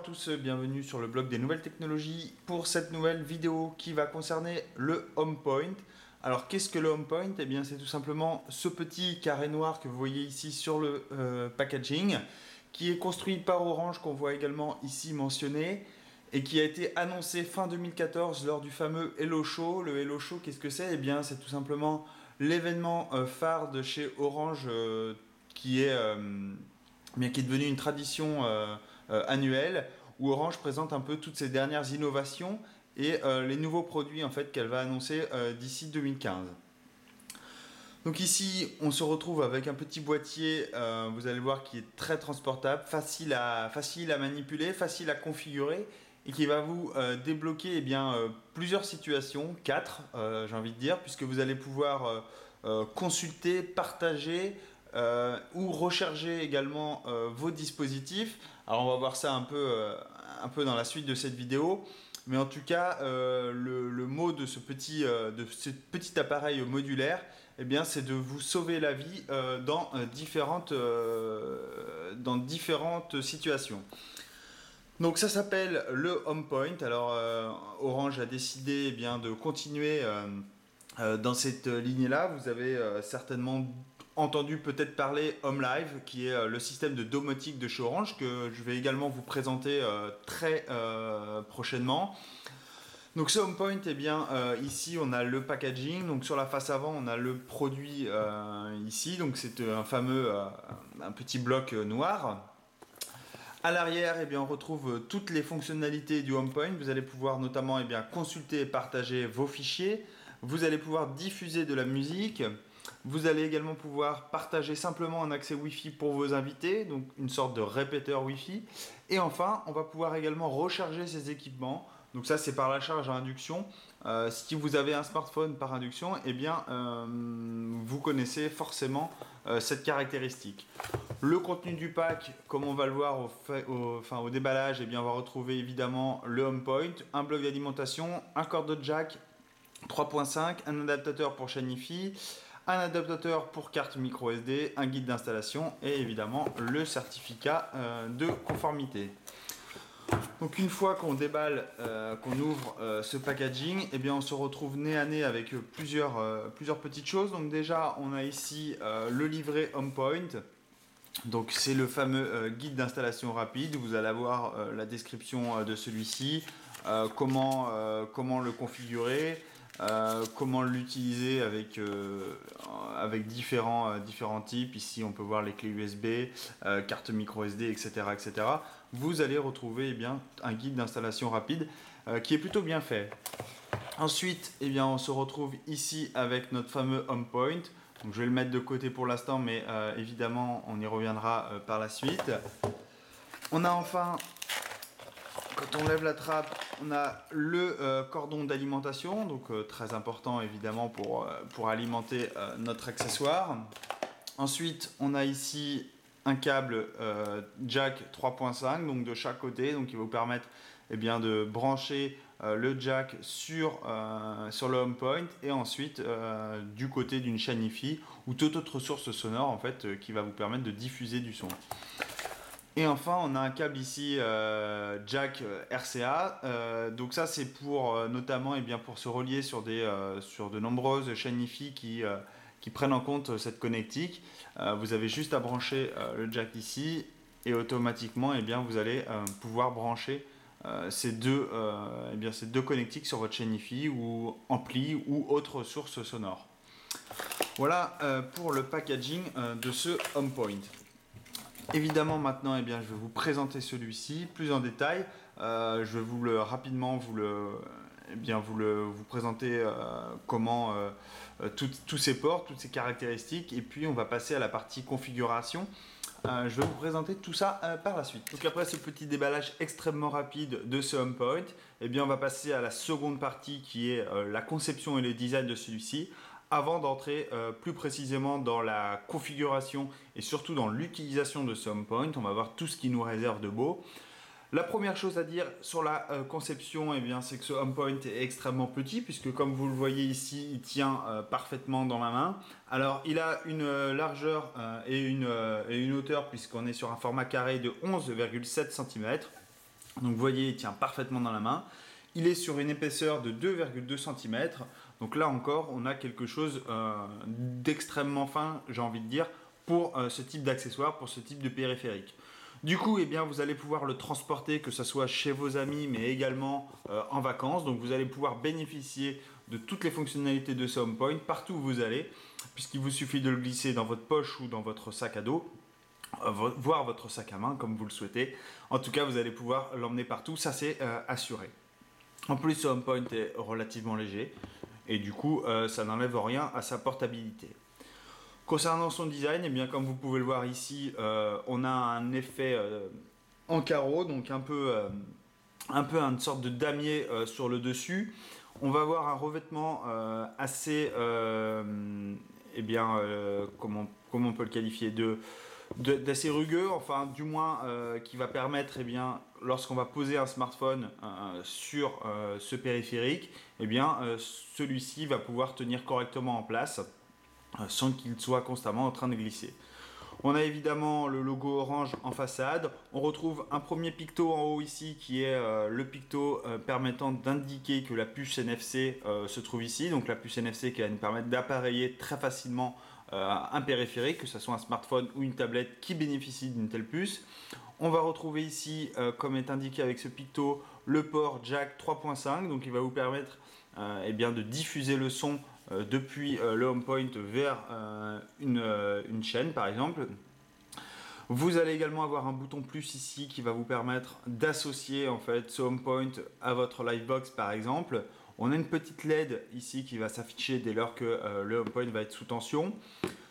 tous, bienvenue sur le blog des nouvelles technologies pour cette nouvelle vidéo qui va concerner le HomePoint. Alors qu'est-ce que le HomePoint? Eh bien c'est tout simplement ce petit carré noir que vous voyez ici sur le packaging qui est construit par Orange, qu'on voit également ici mentionné, et qui a été annoncé fin 2014 lors du fameux Hello Show. Le Hello Show, qu'est-ce que c'est? Eh bien c'est tout simplement l'événement phare de chez Orange qui est, qui est devenu une tradition annuelle, où Orange présente un peu toutes ses dernières innovations et les nouveaux produits en fait qu'elle va annoncer d'ici 2015. Donc ici, on se retrouve avec un petit boîtier, vous allez voir, qui est très transportable, facile à manipuler, facile à configurer, et qui va vous débloquer plusieurs situations, 4 j'ai envie de dire, puisque vous allez pouvoir consulter, partager ou recharger également vos dispositifs. Alors on va voir ça un peu dans la suite de cette vidéo. Mais en tout cas, le mot de ce petit appareil modulaire, eh bien, c'est de vous sauver la vie dans différentes situations. Donc ça s'appelle le HomePoint. Alors Orange a décidé de continuer dans cette lignée-là. Vous avez certainement entendu peut-être parler HomeLive, qui est le système de domotique de chez Orange, que je vais également vous présenter très prochainement. Donc ce HomePoint, ici on a le packaging. Donc sur la face avant, on a le produit ici. Donc c'est un petit bloc noir. À l'arrière, on retrouve toutes les fonctionnalités du HomePoint. Vous allez pouvoir notamment consulter et partager vos fichiers. Vous allez pouvoir diffuser de la musique. Vous allez également pouvoir partager simplement un accès Wi-Fi pour vos invités, donc une sorte de répéteur Wi-Fi. Et enfin, on va pouvoir également recharger ces équipements. Donc ça, c'est par la charge à induction. Si vous avez un smartphone par induction, vous connaissez forcément cette caractéristique. Le contenu du pack, comme on va le voir au déballage, on va retrouver évidemment le HomePoint, un bloc d'alimentation, un cordeau de jack 3.5, un adaptateur pour chaîne Wi-Fi, un adaptateur pour carte micro SD, un guide d'installation et évidemment le certificat de conformité. Donc une fois qu'on déballe, qu'on ouvre ce packaging, on se retrouve nez à nez avec plusieurs petites choses. Donc déjà, on a ici le livret HomePoint. Donc c'est le fameux guide d'installation rapide. Vous allez avoir la description de celui-ci, comment le configurer, comment l'utiliser avec différents types. Ici on peut voir les clés USB, carte micro SD, etc., etc. Vous allez retrouver un guide d'installation rapide qui est plutôt bien fait. Ensuite, on se retrouve ici avec notre fameux HomePoint. Donc, je vais le mettre de côté pour l'instant, mais évidemment, on y reviendra par la suite. On a enfin, quand on lève la trappe, on a le cordon d'alimentation, donc très important évidemment pour alimenter notre accessoire. Ensuite, on a ici un câble jack 3.5, donc de chaque côté, donc qui va vous permettre de brancher le jack sur le HomePoint et ensuite du côté d'une chaîne Wi-Fi ou toute autre source sonore en fait qui va vous permettre de diffuser du son. Et enfin, on a un câble ici jack RCA. Donc ça, c'est pour notamment pour se relier sur de nombreuses chaînes Wi-Fi qui prennent en compte cette connectique. Vous avez juste à brancher le jack ici et automatiquement, vous allez pouvoir brancher ces deux connectiques sur votre chaîne Wi-Fi ou ampli ou autre source sonore. Voilà pour le packaging de ce HomePoint. Évidemment, maintenant, je vais vous présenter celui-ci plus en détail. Je vais rapidement vous présenter comment tous ces ports, toutes ces caractéristiques, et puis on va passer à la partie configuration. Je vais vous présenter tout ça par la suite. Donc après ce petit déballage extrêmement rapide de ce HomePoint, on va passer à la seconde partie qui est la conception et le design de celui-ci. Avant d'entrer plus précisément dans la configuration et surtout dans l'utilisation de ce HomePoint, on va voir tout ce qui nous réserve de beau. La première chose à dire sur la conception, c'est que ce HomePoint est extrêmement petit puisque comme vous le voyez ici, il tient parfaitement dans la main. Alors il a une largeur et une hauteur puisqu'on est sur un format carré de 11,7 cm. Donc vous voyez, il tient parfaitement dans la main. Il est sur une épaisseur de 2,2 cm. Donc là encore, on a quelque chose d'extrêmement fin, j'ai envie de dire, pour ce type d'accessoire, pour ce type de périphérique. Du coup, eh bien, vous allez pouvoir le transporter, que ce soit chez vos amis, mais également en vacances. Donc vous allez pouvoir bénéficier de toutes les fonctionnalités de ce HomePoint partout où vous allez, puisqu'il vous suffit de le glisser dans votre poche ou dans votre sac à dos, voire votre sac à main, comme vous le souhaitez. En tout cas, vous allez pouvoir l'emmener partout, ça c'est assuré. En plus, ce HomePoint est relativement léger et du coup, ça n'enlève rien à sa portabilité. Concernant son design, eh bien, comme vous pouvez le voir ici, on a un effet en carreau, donc un peu une sorte de damier sur le dessus. On va avoir un revêtement assez, comment on peut le qualifier, d'assez rugueux, enfin du moins qui va permettre, eh bien, lorsqu'on va poser un smartphone sur ce périphérique, eh bien, celui-ci va pouvoir tenir correctement en place sans qu'il soit constamment en train de glisser. On a évidemment le logo Orange en façade. On retrouve un premier picto en haut ici qui est le picto permettant d'indiquer que la puce NFC se trouve ici. Donc la puce NFC qui va nous permettre d'appareiller très facilement un périphérique, que ce soit un smartphone ou une tablette qui bénéficie d'une telle puce. On va retrouver ici, comme est indiqué avec ce picto, le port jack 3.5. Donc il va vous permettre eh bien, de diffuser le son depuis le HomePoint vers une chaîne par exemple. Vous allez également avoir un bouton plus ici qui va vous permettre d'associer en fait ce HomePoint à votre Livebox par exemple. On a une petite LED ici qui va s'afficher dès lors que le HomePoint va être sous tension.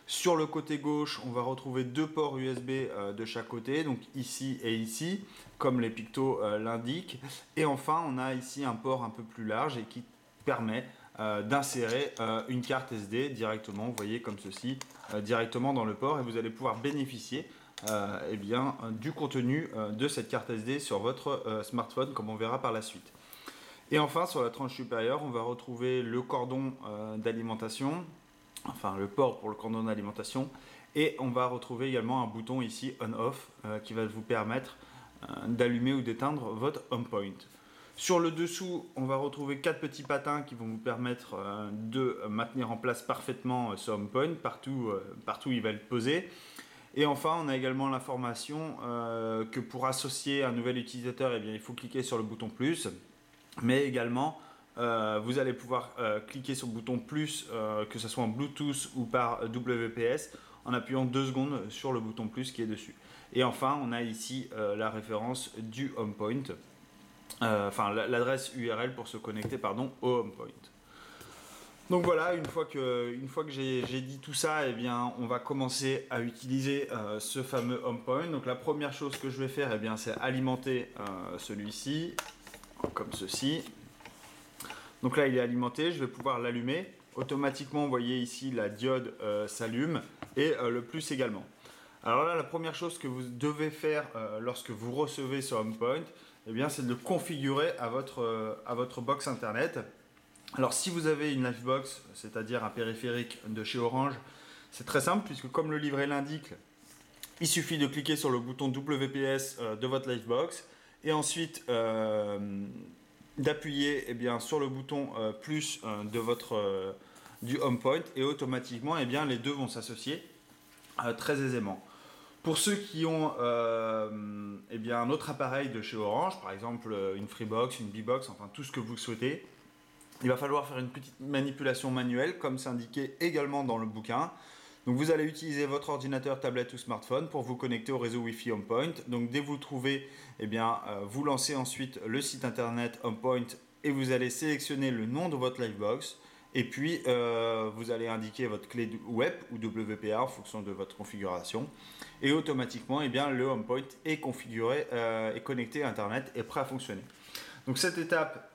Sur le côté gauche, on va retrouver deux ports USB de chaque côté, donc ici et ici, comme les pictos l'indiquent. Et enfin, on a ici un port un peu plus large et qui permet d'insérer une carte SD directement, vous voyez comme ceci, directement dans le port, et vous allez pouvoir bénéficier eh bien, du contenu de cette carte SD sur votre smartphone, comme on verra par la suite. Et enfin, sur la tranche supérieure, on va retrouver le cordon d'alimentation, enfin le port pour le cordon d'alimentation, et on va retrouver également un bouton ici on-off qui va vous permettre d'allumer ou d'éteindre votre HomePoint. Sur le dessous, on va retrouver 4 petits patins qui vont vous permettre de maintenir en place parfaitement ce HomePoint partout où il va être posé. Et enfin, on a également l'information que pour associer un nouvel utilisateur, eh bien, il faut cliquer sur le bouton plus, mais également vous allez pouvoir cliquer sur le bouton plus, que ce soit en Bluetooth ou par WPS, en appuyant 2 secondes sur le bouton plus qui est dessus. Et enfin, on a ici la référence du HomePoint, l'adresse URL pour se connecter au HomePoint. Donc voilà, une fois que j'ai dit tout ça, eh bien, on va commencer à utiliser ce fameux HomePoint. Donc la première chose que je vais faire, eh bien, c'est alimenter celui-ci, comme ceci. Donc là, il est alimenté, je vais pouvoir l'allumer. Automatiquement, vous voyez ici, la diode s'allume et le plus également. Alors là, la première chose que vous devez faire lorsque vous recevez ce HomePoint, eh bien, c'est de le configurer à votre box internet. Alors si vous avez une Livebox, c'est-à-dire un périphérique de chez Orange, c'est très simple puisque comme le livret l'indique, il suffit de cliquer sur le bouton WPS de votre Livebox et ensuite d'appuyer eh bien, sur le bouton plus du HomePoint et automatiquement eh bien, les deux vont s'associer très aisément. Pour ceux qui ont eh bien, un autre appareil de chez Orange, par exemple une Freebox, une Bbox, enfin tout ce que vous souhaitez, il va falloir faire une petite manipulation manuelle, comme c'est indiqué également dans le bouquin. Donc vous allez utiliser votre ordinateur, tablette ou smartphone pour vous connecter au réseau Wi-Fi HomePoint. Donc dès que vous le trouvez, eh bien, vous lancez ensuite le site internet HomePoint et vous allez sélectionner le nom de votre Livebox. Et puis vous allez indiquer votre clé web ou WPA en fonction de votre configuration. Et automatiquement, eh bien, le HomePoint est configuré, est connecté à Internet et prêt à fonctionner. Donc cette étape,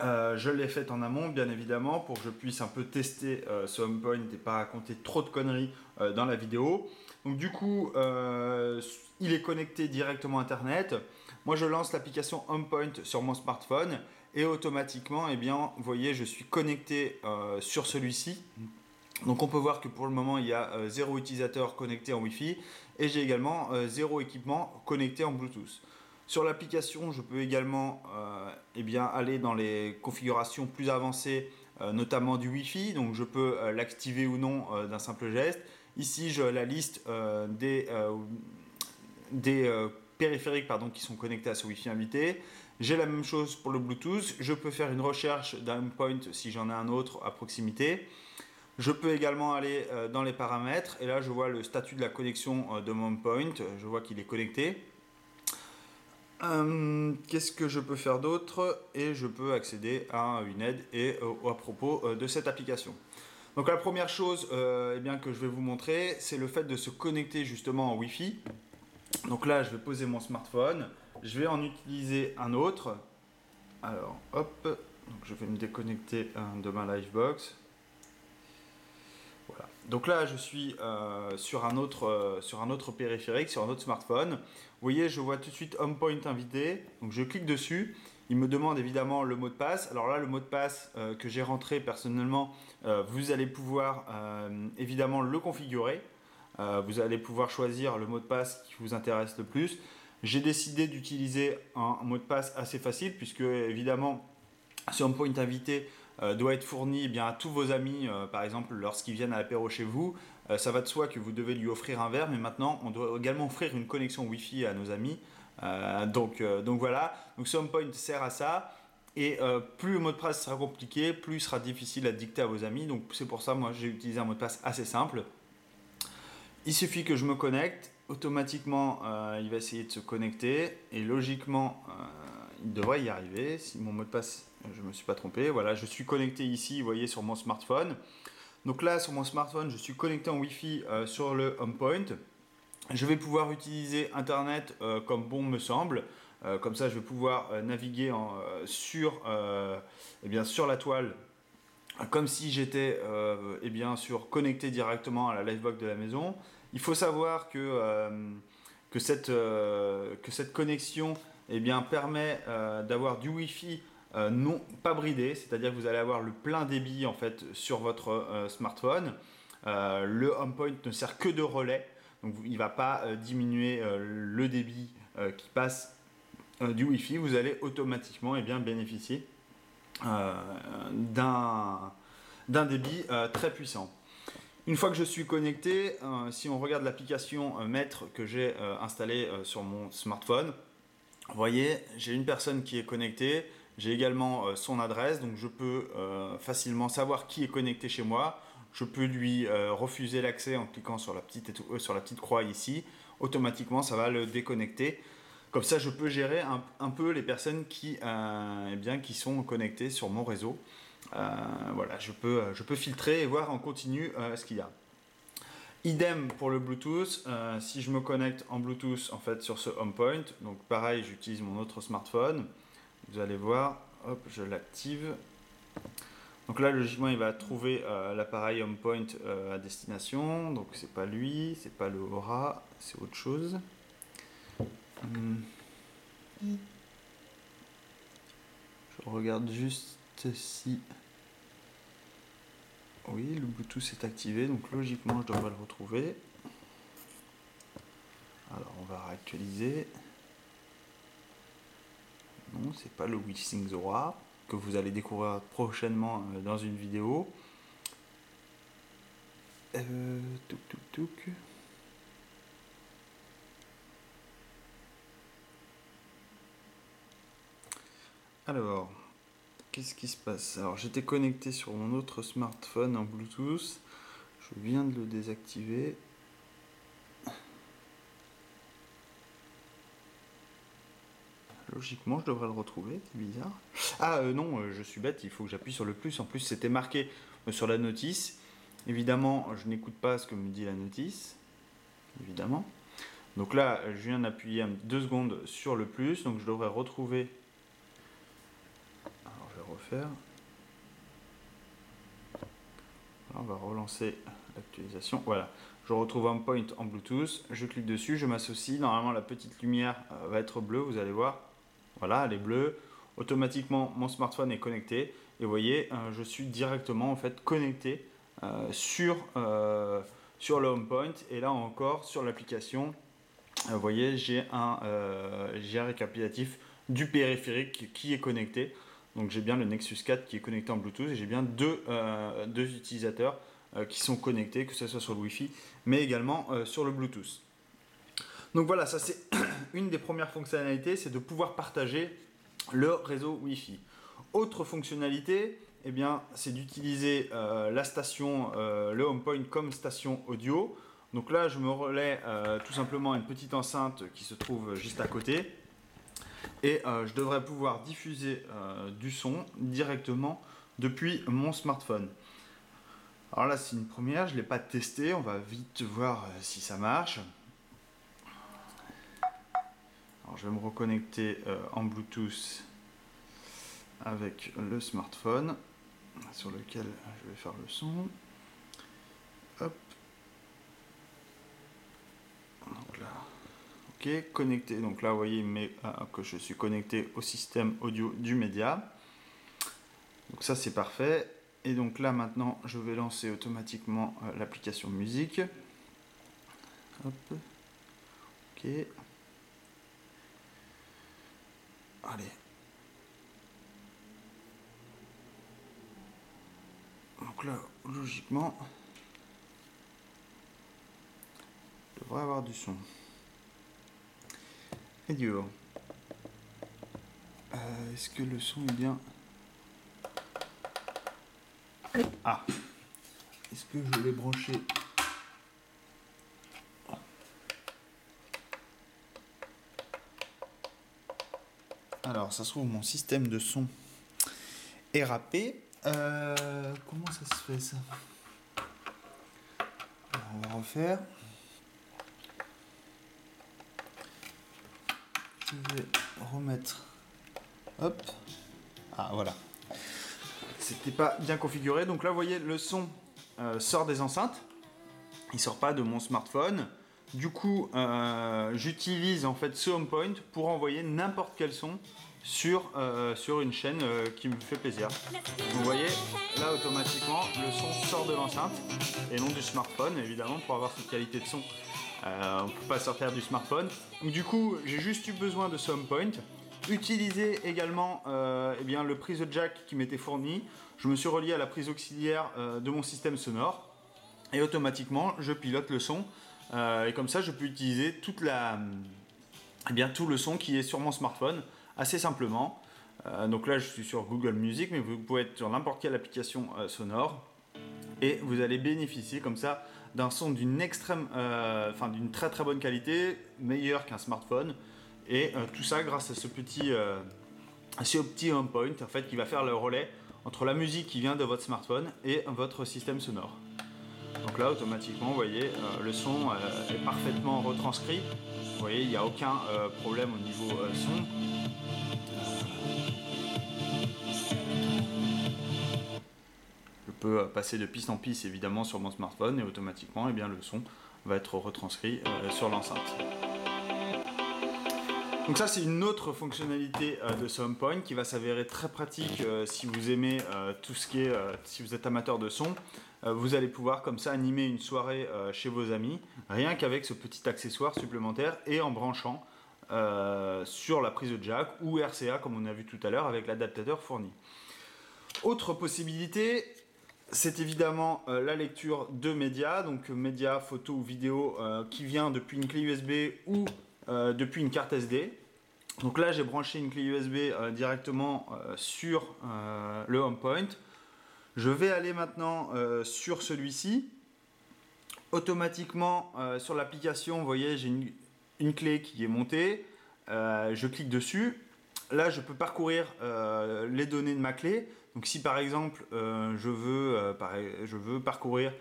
je l'ai faite en amont, bien évidemment, pour que je puisse un peu tester ce HomePoint et pas raconter trop de conneries dans la vidéo. Donc du coup, il est connecté directement à Internet. Moi, je lance l'application HomePoint sur mon smartphone et automatiquement, eh bien, vous voyez, je suis connecté sur celui-ci. Donc on peut voir que pour le moment, il y a 0 utilisateur connecté en Wi-Fi et j'ai également 0 équipement connecté en Bluetooth. Sur l'application, je peux également eh bien, aller dans les configurations plus avancées, notamment du Wi-Fi. Donc je peux l'activer ou non d'un simple geste. Ici, je la liste des périphériques pardon, qui sont connectés à ce Wi-Fi invité. J'ai la même chose pour le Bluetooth. Je peux faire une recherche d'un point si j'en ai un autre à proximité. Je peux également aller dans les paramètres et là je vois le statut de la connexion de mon point. Je vois qu'il est connecté. Qu'est-ce que je peux faire d'autre? Et je peux accéder à une aide et à propos de cette application. Donc la première chose eh bien, que je vais vous montrer, c'est le fait de se connecter justement en Wi-Fi. Donc là, je vais poser mon smartphone. Je vais en utiliser un autre. Alors, hop. Donc je vais me déconnecter de ma Livebox. Voilà. Donc là, je suis sur un autre périphérique, sur un autre smartphone. Vous voyez, je vois tout de suite HomePoint invité. Donc je clique dessus. Il me demande évidemment le mot de passe. Alors là, le mot de passe que j'ai rentré personnellement, vous allez pouvoir évidemment le configurer. Vous allez pouvoir choisir le mot de passe qui vous intéresse le plus. J'ai décidé d'utiliser un mot de passe assez facile puisque évidemment, ce HomePoint invité doit être fourni eh bien, à tous vos amis, par exemple lorsqu'ils viennent à l'apéro chez vous. Ça va de soi que vous devez lui offrir un verre, mais maintenant on doit également offrir une connexion Wi-Fi à nos amis. Donc voilà, donc ce HomePoint sert à ça. Et plus le mot de passe sera compliqué, plus il sera difficile à dicter à vos amis. Donc c'est pour ça, moi j'ai utilisé un mot de passe assez simple. Il suffit que je me connecte, automatiquement il va essayer de se connecter et logiquement il devrait y arriver. Si mon mot de passe, je ne me suis pas trompé, voilà, je suis connecté ici, vous voyez, sur mon smartphone. Donc là, sur mon smartphone, je suis connecté en Wi-Fi sur le HomePoint. Je vais pouvoir utiliser Internet comme bon me semble. Comme ça, je vais pouvoir naviguer eh bien, sur la toile comme si j'étais eh bien sûr connecté directement à la livebox de la maison. Il faut savoir que cette connexion eh bien, permet d'avoir du Wi-Fi non pas bridé, c'est-à-dire que vous allez avoir le plein débit en fait sur votre smartphone. Le HomePoint ne sert que de relais, donc il ne va pas diminuer le débit qui passe du Wi-Fi. Vous allez automatiquement eh bien, bénéficier euh, d'un débit très puissant. Une fois que je suis connecté, si on regarde l'application Maître que j'ai installée sur mon smartphone, vous voyez, j'ai une personne qui est connectée, j'ai également son adresse, donc je peux facilement savoir qui est connecté chez moi. Je peux lui refuser l'accès en cliquant sur la petite croix ici. Automatiquement, ça va le déconnecter. Comme ça, je peux gérer un peu les personnes eh bien, qui sont connectées sur mon réseau. Voilà, je peux filtrer et voir en continu ce qu'il y a. Idem pour le Bluetooth, si je me connecte en Bluetooth en fait sur ce HomePoint, donc pareil, j'utilise mon autre smartphone. Vous allez voir, hop, je l'active. Donc là, logiquement, il va trouver l'appareil HomePoint à destination. Donc c'est pas lui, c'est pas le Aura, c'est autre chose. Je regarde juste si... Oui, le Bluetooth est activé, donc logiquement je devrais le retrouver. Alors on va réactualiser. Non, c'est pas le WeSing Zora que vous allez découvrir prochainement dans une vidéo. Touk. Alors, qu'est-ce qui se passe? Alors, j'étais connecté sur mon autre smartphone en Bluetooth. Je viens de le désactiver. Logiquement, je devrais le retrouver. C'est bizarre. Ah non, je suis bête. Il faut que j'appuie sur le plus. En plus, c'était marqué sur la notice. Évidemment, je n'écoute pas ce que me dit la notice. Évidemment. Donc là, je viens d'appuyer 2 secondes sur le plus. Donc, je devrais retrouver... Alors, je vais refaire. On va relancer l'actualisation. Voilà, je retrouve un point en Bluetooth. Je clique dessus, je m'associe. Normalement, la petite lumière va être bleue. Vous allez voir. Voilà, elle est bleue. Automatiquement, mon smartphone est connecté. Et vous voyez, je suis directement en fait connecté sur le HomePoint. Et là encore, sur l'application vous voyez, j'ai un récapitulatif du périphérique qui est connecté. Donc j'ai bien le Nexus 4 qui est connecté en Bluetooth et j'ai bien deux utilisateurs qui sont connectés, que ce soit sur le Wi-Fi, mais également sur le Bluetooth. Donc voilà, ça c'est une des premières fonctionnalités, c'est de pouvoir partager le réseau Wi-Fi. Autre fonctionnalité, eh bien, c'est d'utiliser la station, le HomePoint comme station audio. Donc là, je me relais tout simplement à une petite enceinte qui se trouve juste à côté. Et je devrais pouvoir diffuser du son directement depuis mon smartphone. Alors là, c'est une première, je ne l'ai pas testé, on va vite voir si ça marche. Alors, je vais me reconnecter en Bluetooth avec le smartphone sur lequel je vais faire le son. Hop. Donc là, ok, connecté. Donc là, vous voyez que je suis connecté au système audio du média. Donc ça, c'est parfait. Et donc là, maintenant, je vais lancer automatiquement l'application musique. Hop. Ok. Allez. Donc là, logiquement, je devrais avoir du son. Et du haut. Est-ce que le son est bien? Ah. Est-ce que je l'ai branché? Alors, ça se trouve, mon système de son est râpé. Comment ça se fait ça? Alors, on va refaire. Je vais remettre. Hop. Ah, voilà. C'était pas bien configuré. Donc là, vous voyez, le son sort des enceintes. Il sort pas de mon smartphone. Du coup, j'utilise en fait ce HomePoint pour envoyer n'importe quel son sur une chaîne qui me fait plaisir. Vous voyez, là automatiquement, le son sort de l'enceinte et non du smartphone. Évidemment, pour avoir cette qualité de son, on ne peut pas sortir du smartphone. Donc, du coup, j'ai juste eu besoin de ce HomePoint. Utiliser également eh bien, le prise jack qui m'était fourni. Je me suis relié à la prise auxiliaire de mon système sonore. Et automatiquement, je pilote le son. Et comme ça, je peux utiliser tout le son qui est sur mon smartphone assez simplement. Donc là, je suis sur Google Music, mais vous pouvez être sur n'importe quelle application sonore. Et vous allez bénéficier comme ça d'un son d'une très très bonne qualité, meilleur qu'un smartphone. Et tout ça grâce à ce petit HomePoint en fait, qui va faire le relais entre la musique qui vient de votre smartphone et votre système sonore. Donc là, automatiquement, vous voyez, le son est parfaitement retranscrit. Vous voyez, il n'y a aucun problème au niveau son. Je peux passer de piste en piste, évidemment, sur mon smartphone et automatiquement, eh bien, le son va être retranscrit sur l'enceinte. Donc ça, c'est une autre fonctionnalité de ce HomePoint qui va s'avérer très pratique si vous aimez tout ce qui est, si vous êtes amateur de son. Vous allez pouvoir comme ça animer une soirée chez vos amis, rien qu'avec ce petit accessoire supplémentaire et en branchant sur la prise de jack ou RCA comme on a vu tout à l'heure avec l'adaptateur fourni. Autre possibilité, c'est évidemment la lecture de médias, donc médias, photos ou vidéos qui vient depuis une clé USB ou depuis une carte SD. Donc là, j'ai branché une clé USB directement sur le HomePoint. Je vais aller maintenant sur celui-ci. Automatiquement, sur l'application, vous voyez, j'ai une clé qui est montée. Je clique dessus. Là, je peux parcourir les données de ma clé. Donc si par exemple, je veux parcourir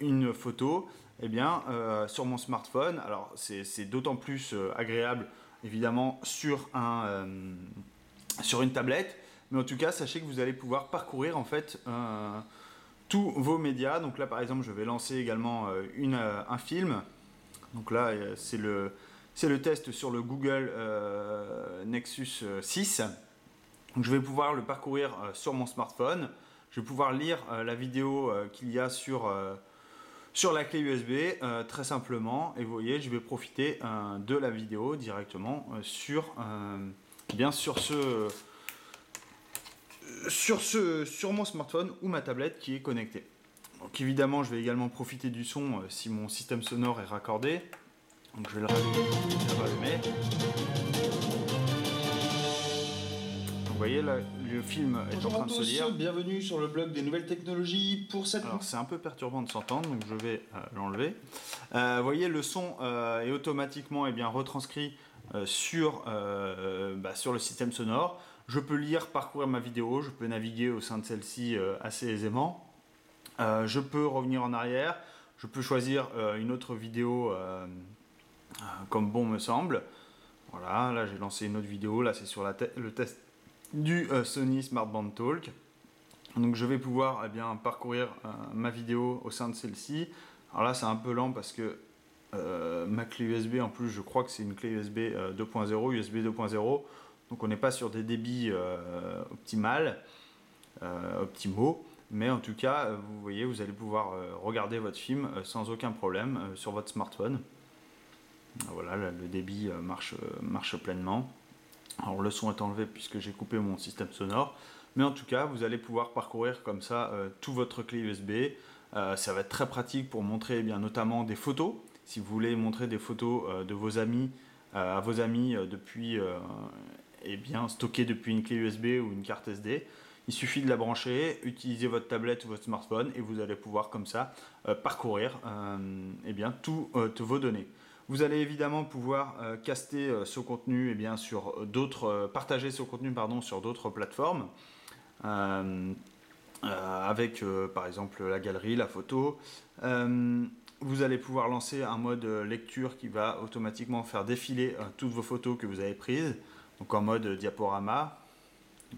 une photo, eh bien, sur mon smartphone, alors c'est d'autant plus agréable, évidemment, sur une tablette. Mais en tout cas, sachez que vous allez pouvoir parcourir en fait tous vos médias. Donc là, par exemple, je vais lancer également un film. Donc là, c'est le test sur le Google Nexus 6. Donc je vais pouvoir le parcourir sur mon smartphone. Je vais pouvoir lire la vidéo qu'il y a sur sur la clé USB, très simplement. Et vous voyez, je vais profiter de la vidéo directement sur mon smartphone ou ma tablette qui est connectée. Donc évidemment, je vais également profiter du son si mon système sonore est raccordé. Donc je vais le rallumer. Vous voyez, là, le film est en train de se lire. Bienvenue sur le blog des nouvelles technologies pour cette... Alors c'est un peu perturbant de s'entendre, donc je vais l'enlever. Vous voyez, le son est automatiquement retranscrit sur le système sonore. Je peux lire, parcourir ma vidéo, je peux naviguer au sein de celle-ci assez aisément. Je peux revenir en arrière, je peux choisir une autre vidéo comme bon me semble. Voilà, là j'ai lancé une autre vidéo, là c'est sur le test du Sony Smart Band Talk. Donc je vais pouvoir parcourir ma vidéo au sein de celle-ci. Alors là c'est un peu lent parce que ma clé USB, en plus je crois que c'est une clé USB 2.0, USB 2.0. Donc on n'est pas sur des débits optimaux. Mais en tout cas, vous voyez, vous allez pouvoir regarder votre film sans aucun problème sur votre smartphone. Voilà, là, le débit marche pleinement. Alors le son est enlevé puisque j'ai coupé mon système sonore. Mais en tout cas, vous allez pouvoir parcourir comme ça tout votre clé USB. Ça va être très pratique pour montrer notamment des photos. Si vous voulez montrer des photos de vos amis à vos amis depuis stockées depuis une clé USB ou une carte SD, il suffit de la brancher, utiliser votre tablette ou votre smartphone et vous allez pouvoir comme ça parcourir toutes vos données. Vous allez évidemment pouvoir caster ce contenu partager ce contenu sur d'autres plateformes avec par exemple la galerie, la photo. Vous allez pouvoir lancer un mode lecture qui va automatiquement faire défiler toutes vos photos que vous avez prises, donc en mode diaporama,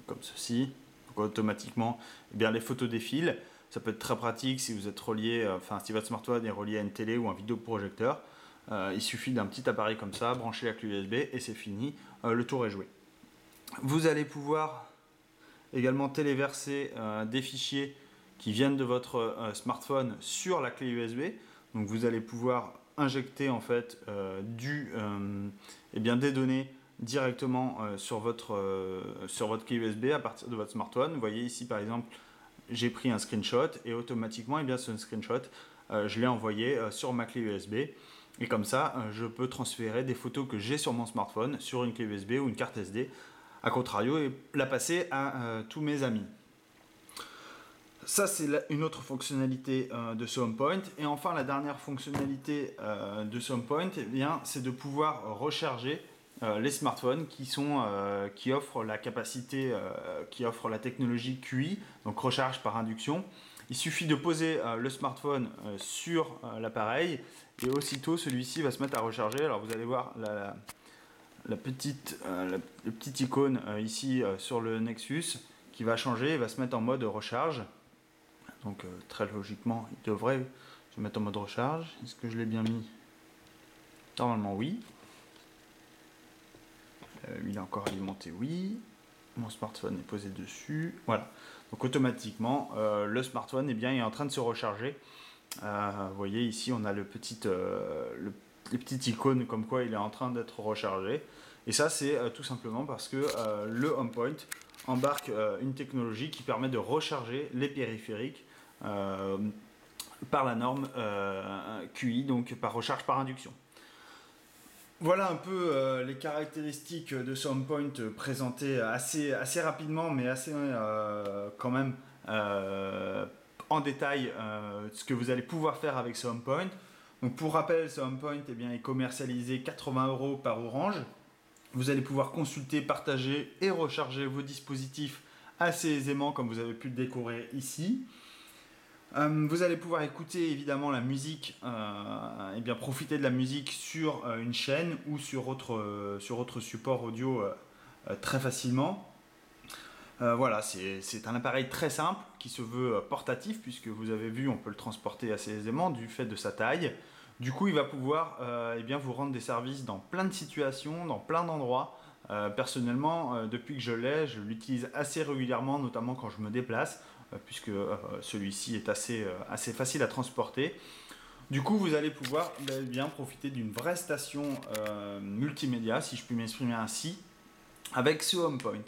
comme ceci. Donc automatiquement, les photos défilent. Ça peut être très pratique si vous êtes relié, si votre smartphone est relié à une télé ou un vidéoprojecteur. Il suffit d'un petit appareil comme ça, brancher la clé USB et c'est fini, le tour est joué. Vous allez pouvoir également téléverser des fichiers qui viennent de votre smartphone sur la clé USB. Donc vous allez pouvoir injecter en fait des données directement sur votre clé USB à partir de votre smartphone. Vous voyez ici par exemple, j'ai pris un screenshot et automatiquement ce screenshot, je l'ai envoyé sur ma clé USB. Et comme ça, je peux transférer des photos que j'ai sur mon smartphone sur une clé USB ou une carte SD, à contrario, et la passer à tous mes amis. Ça, c'est une autre fonctionnalité de ce HomePoint. Et enfin, la dernière fonctionnalité de ce HomePoint, c'est de pouvoir recharger les smartphones qui offrent la capacité, qui offrent la technologie QI, donc recharge par induction. Il suffit de poser le smartphone sur l'appareil et aussitôt celui-ci va se mettre à recharger. Alors vous allez voir la petite icône ici sur le Nexus qui va changer et va se mettre en mode recharge. Donc très logiquement, il devrait se mettre en mode recharge. Est-ce que je l'ai bien mis? Normalement oui. Il est encore alimenté, oui. Mon smartphone est posé dessus. Voilà. Donc automatiquement, le smartphone est en train de se recharger. Vous voyez ici, on a les petites icônes comme quoi il est en train d'être rechargé. Et ça, c'est tout simplement parce que le HomePoint embarque une technologie qui permet de recharger les périphériques par la norme QI, donc par recharge par induction. Voilà un peu les caractéristiques de ce HomePoint présentées assez rapidement, mais assez quand même en détail ce que vous allez pouvoir faire avec ce HomePoint. Donc pour rappel, ce HomePoint est commercialisé 80 € par Orange. Vous allez pouvoir consulter, partager et recharger vos dispositifs assez aisément comme vous avez pu le découvrir ici. Vous allez pouvoir écouter évidemment la musique, profiter de la musique sur une chaîne ou sur autre support audio très facilement. Voilà, c'est un appareil très simple qui se veut portatif puisque vous avez vu, on peut le transporter assez aisément du fait de sa taille. Du coup, il va pouvoir vous rendre des services dans plein de situations, dans plein d'endroits. Personnellement, depuis que je l'utilise assez régulièrement, notamment quand je me déplace, puisque celui-ci est assez facile à transporter. Du coup, vous allez pouvoir bien profiter d'une vraie station multimédia, si je puis m'exprimer ainsi, avec ce HomePoint.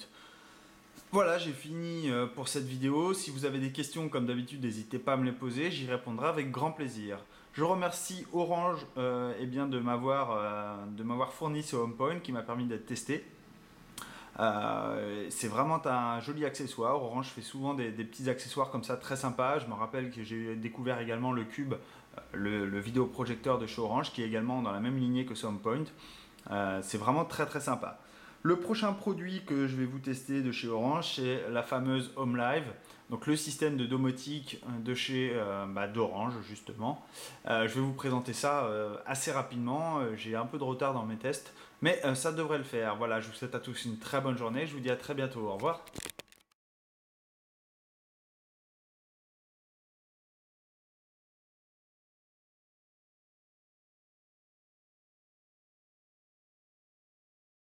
Voilà, j'ai fini pour cette vidéo. Si vous avez des questions, comme d'habitude, n'hésitez pas à me les poser, j'y répondrai avec grand plaisir. Je remercie Orange de m'avoir fourni ce HomePoint qui m'a permis d'être testé. C'est vraiment un joli accessoire. Orange fait souvent des petits accessoires comme ça très sympas. Je me rappelle que j'ai découvert également le Cube, le vidéoprojecteur de chez Orange, qui est également dans la même lignée que ce HomePoint. C'est vraiment très très sympa. Le prochain produit que je vais vous tester de chez Orange, c'est la fameuse HomeLive, donc le système de domotique de chez d'Orange justement. Je vais vous présenter ça assez rapidement. J'ai un peu de retard dans mes tests, mais ça devrait le faire. Voilà, je vous souhaite à tous une très bonne journée. Je vous dis à très bientôt. Au revoir.